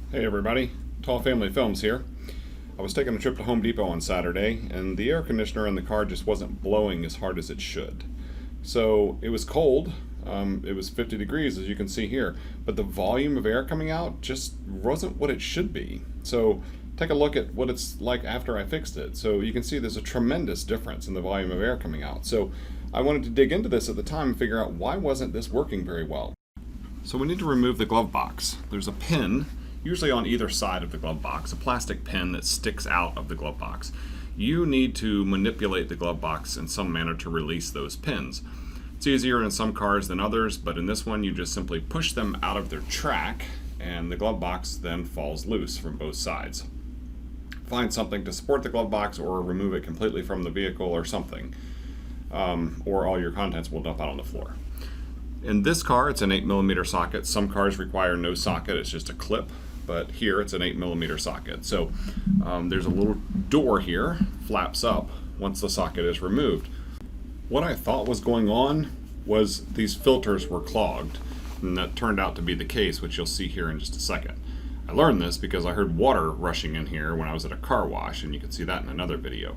Hey everybody, Tall Family Films here. I was taking a trip to Home Depot on Saturday and the air conditioner in the car just wasn't blowing as hard as it should. So it was cold, it was 50 degrees as you can see here, but the volume of air coming out just wasn't what it should be. So take a look at what it's like after I fixed it. So you can see there's a tremendous difference in the volume of air coming out. So I wanted to dig into this at the time and figure out why wasn't this working very well. So we need to remove the glove box. There's a pin usually on either side of the glove box, a plastic pin that sticks out of the glove box. You need to manipulate the glove box in some manner to release those pins. It's easier in some cars than others, but in this one you just simply push them out of their track and the glove box then falls loose from both sides. Find something to support the glove box or remove it completely from the vehicle or something, or all your contents will dump out on the floor. In this car it's an 8mm socket. Some cars require no socket, it's just a clip. But here it's an 8mm socket. So there's a little door here, flaps up once the socket is removed. What I thought was going on was these filters were clogged, and that turned out to be the case, which you'll see here in just a second. I learned this because I heard water rushing in here when I was at a car wash, and you can see that in another video.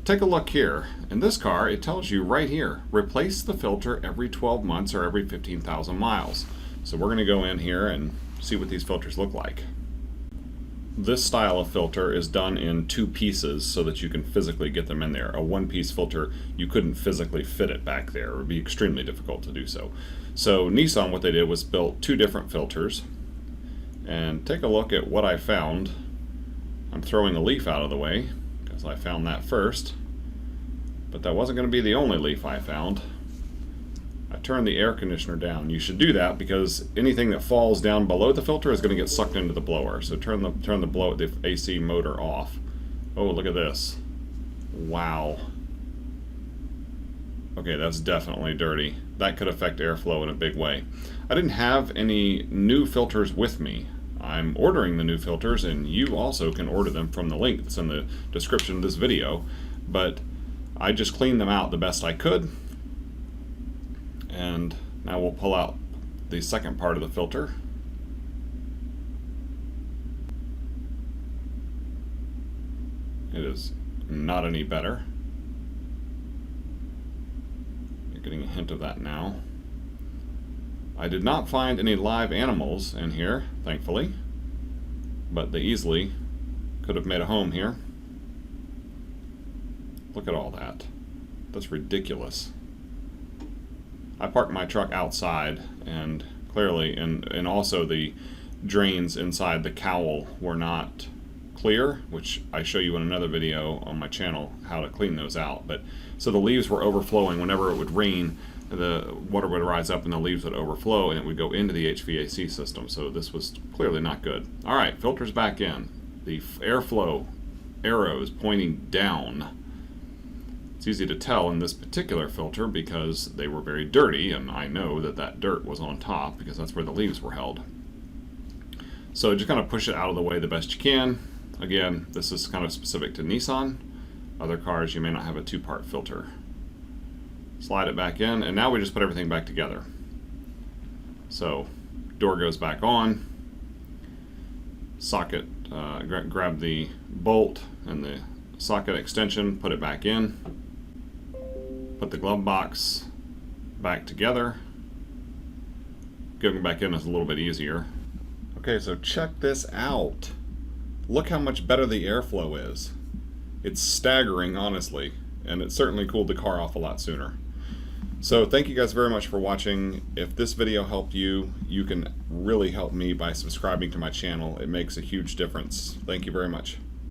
Take a look here. In this car, it tells you right here, replace the filter every 12 months or every 15,000 miles. So we're going to go in here and see what these filters look like. This style of filter is done in two pieces so that you can physically get them in there. A one-piece filter, you couldn't physically fit it back there. It would be extremely difficult to do so. So Nissan, what they did was built two different filters. And take a look at what I found. I'm throwing a leaf out of the way because I found that first. But that wasn't going to be the only leaf I found. I turned the air conditioner down. You should do that because anything that falls down below the filter is going to get sucked into the blower. So turn the AC motor off. Oh, look at this. Wow. Okay, that's definitely dirty. That could affect airflow in a big way. I didn't have any new filters with me. I'm ordering the new filters, and you also can order them from the link that's in the description of this video. But I just cleaned them out the best I could. And now we'll pull out the second part of the filter. It is not any better. You're getting a hint of that now. I did not find any live animals in here, thankfully, but they easily could have made a home here. Look at all that. That's ridiculous. I parked my truck outside, and clearly, and also the drains inside the cowl were not clear, which I show you in another video on my channel how to clean those out. But so the leaves were overflowing. Whenever it would rain, the water would rise up and the leaves would overflow and it would go into the HVAC system. So this was clearly not good. All right, filters back in. The airflow arrows pointing down. It's easy to tell in this particular filter because they were very dirty, and I know that that dirt was on top because that's where the leaves were held. So just kind of push it out of the way the best you can. Again, this is kind of specific to Nissan. Other cars you may not have a two-part filter. Slide it back in, and now we just put everything back together. So door goes back on. Socket, grab the bolt and the socket extension, put it back in. Put the glove box back together. Going back in is a little bit easier. Okay, so check this out. Look how much better the airflow is. It's staggering, honestly, and it certainly cooled the car off a lot sooner. So thank you guys very much for watching. If this video helped you, you can really help me by subscribing to my channel. It makes a huge difference. Thank you very much.